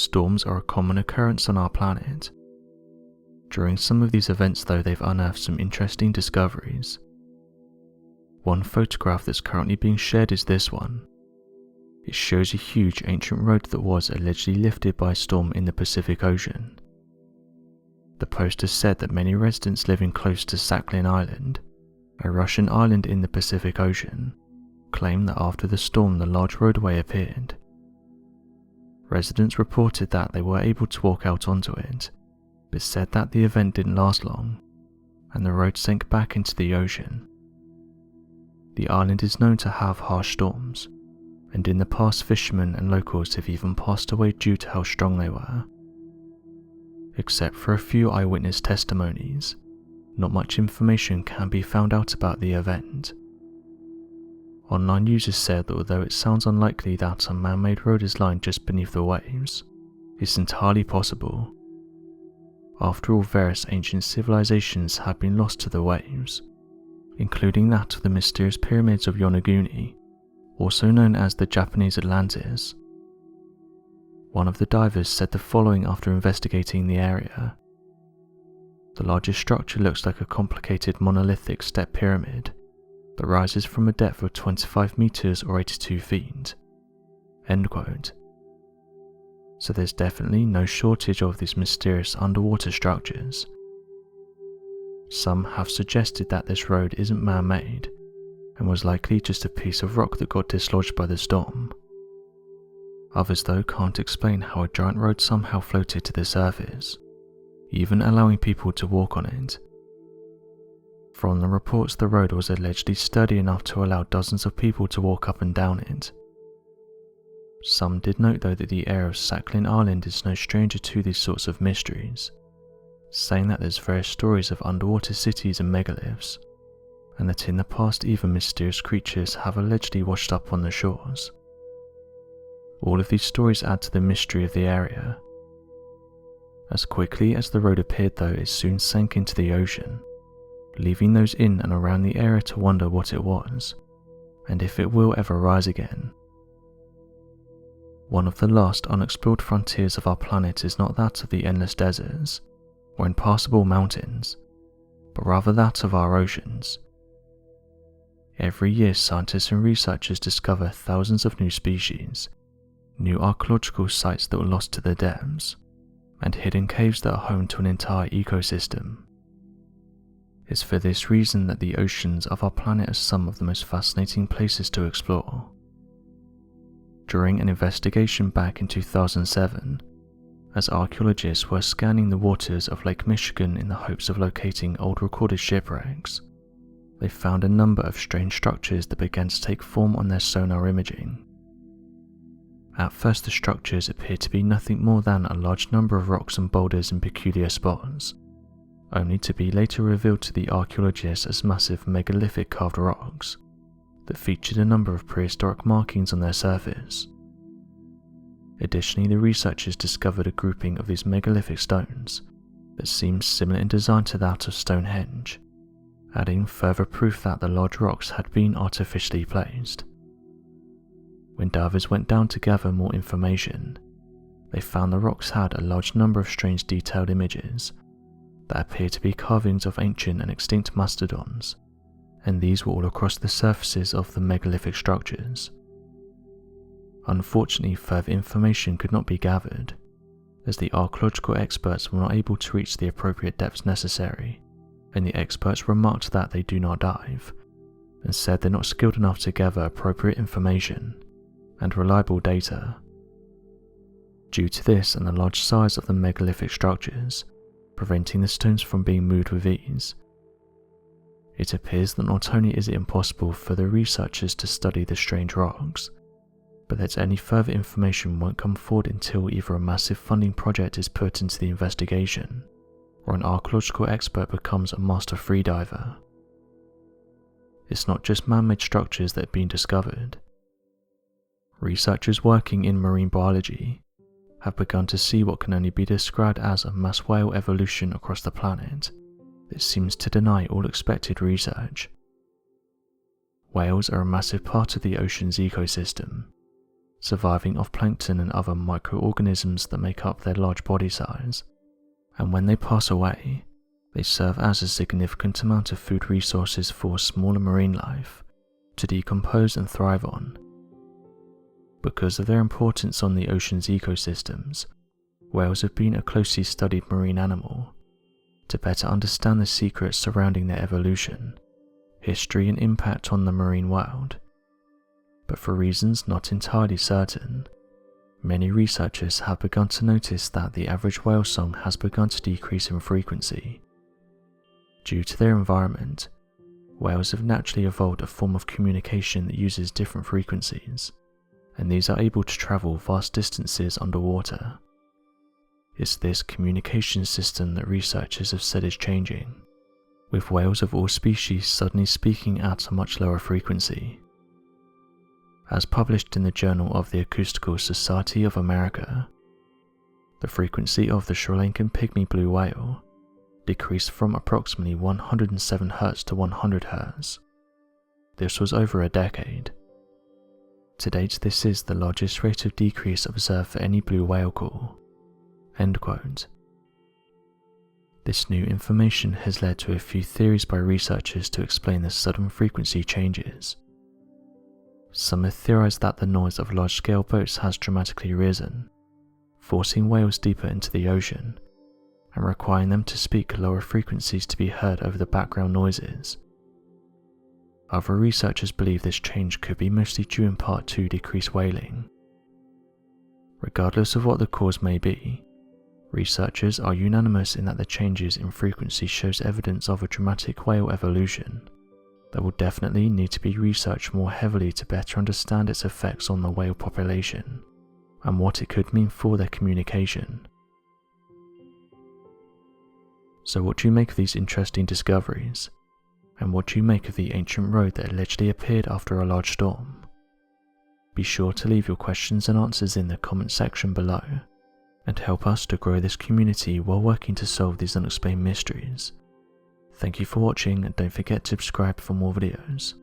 Storms are a common occurrence on our planet. During some of these events though, they've unearthed some interesting discoveries. One photograph that's currently being shared is this one. It shows a huge ancient road that was allegedly lifted by a storm in the Pacific Ocean. The poster said that many residents living close to Sakhalin Island, a Russian island in the Pacific Ocean, claimed that after the storm the large roadway appeared. Residents reported that they were able to walk out onto it, but said that the event didn't last long, and the road sank back into the ocean. The island is known to have harsh storms, and in the past fishermen and locals have even passed away due to how strong they were. Except for a few eyewitness testimonies, not much information can be found out about the event. Online users said that although it sounds unlikely that a man-made road is lying just beneath the waves, it's entirely possible. After all, various ancient civilizations have been lost to the waves, including that of the mysterious pyramids of Yonaguni, also known as the Japanese Atlantis. One of the divers said the following after investigating the area. The largest structure looks like a complicated monolithic step pyramid that rises from a depth of 25 meters or 82 feet. End quote. So there's definitely no shortage of these mysterious underwater structures. Some have suggested that this road isn't man-made and was likely just a piece of rock that got dislodged by the storm. Others though can't explain how a giant road somehow floated to the surface, even allowing people to walk on it. From the reports, the road was allegedly sturdy enough to allow dozens of people to walk up and down it. Some did note though that the area of Sakhalin Island is no stranger to these sorts of mysteries, saying that there's various stories of underwater cities and megaliths, and that in the past even mysterious creatures have allegedly washed up on the shores. All of these stories add to the mystery of the area. As quickly as the road appeared though, it soon sank into the ocean, leaving those in and around the area to wonder what it was, and if it will ever rise again. One of the last unexplored frontiers of our planet is not that of the endless deserts or impassable mountains, but rather that of our oceans. Every year scientists and researchers discover thousands of new species, new archaeological sites that were lost to the depths, and hidden caves that are home to an entire ecosystem. It's for this reason that the oceans of our planet are some of the most fascinating places to explore. During an investigation back in 2007, as archaeologists were scanning the waters of Lake Michigan in the hopes of locating old recorded shipwrecks, they found a number of strange structures that began to take form on their sonar imaging. At first, the structures appeared to be nothing more than a large number of rocks and boulders in peculiar spots, only to be later revealed to the archaeologists as massive megalithic carved rocks that featured a number of prehistoric markings on their surface. Additionally, the researchers discovered a grouping of these megalithic stones that seemed similar in design to that of Stonehenge, adding further proof that the large rocks had been artificially placed. When divers went down to gather more information, they found the rocks had a large number of strange detailed images that appeared to be carvings of ancient and extinct mastodons, and these were all across the surfaces of the megalithic structures. Unfortunately, further information could not be gathered, as the archaeological experts were not able to reach the appropriate depths necessary, and the experts remarked that they do not dive, and said they're not skilled enough to gather appropriate information and reliable data. Due to this and the large size of the megalithic structures, preventing the stones from being moved with ease, it appears that not only is it impossible for the researchers to study the strange rocks, but that any further information won't come forward until either a massive funding project is put into the investigation, or an archaeological expert becomes a master freediver. It's not just man-made structures that have been discovered. Researchers working in marine biology have begun to see what can only be described as a mass whale evolution across the planet that seems to deny all expected research. Whales are a massive part of the ocean's ecosystem, surviving off plankton and other microorganisms that make up their large body size, and when they pass away, they serve as a significant amount of food resources for smaller marine life to decompose and thrive on. Because of their importance on the ocean's ecosystems, whales have been a closely studied marine animal to better understand the secrets surrounding their evolution, history and impact on the marine world. But for reasons not entirely certain, many researchers have begun to notice that the average whale song has begun to decrease in frequency. Due to their environment, whales have naturally evolved a form of communication that uses different frequencies, and these are able to travel vast distances underwater. It's this communication system that researchers have said is changing, with whales of all species suddenly speaking at a much lower frequency. As published in the Journal of the Acoustical Society of America, the frequency of the Sri Lankan pygmy blue whale decreased from approximately 107 Hz to 100 Hz. This was over a decade. To date, this is the largest rate of decrease observed for any blue whale call." End quote. This new information has led to a few theories by researchers to explain the sudden frequency changes. Some have theorized that the noise of large-scale boats has dramatically risen, forcing whales deeper into the ocean and requiring them to speak lower frequencies to be heard over the background noises. Other researchers believe this change could be mostly due in part to decreased whaling. Regardless of what the cause may be, researchers are unanimous in that the changes in frequency shows evidence of a dramatic whale evolution that will definitely need to be researched more heavily to better understand its effects on the whale population and what it could mean for their communication. So what do you make of these interesting discoveries? And what do you make of the ancient road that allegedly appeared after a large storm? Be sure to leave your questions and answers in the comment section below, and help us to grow this community while working to solve these unexplained mysteries. Thank you for watching, and don't forget to subscribe for more videos.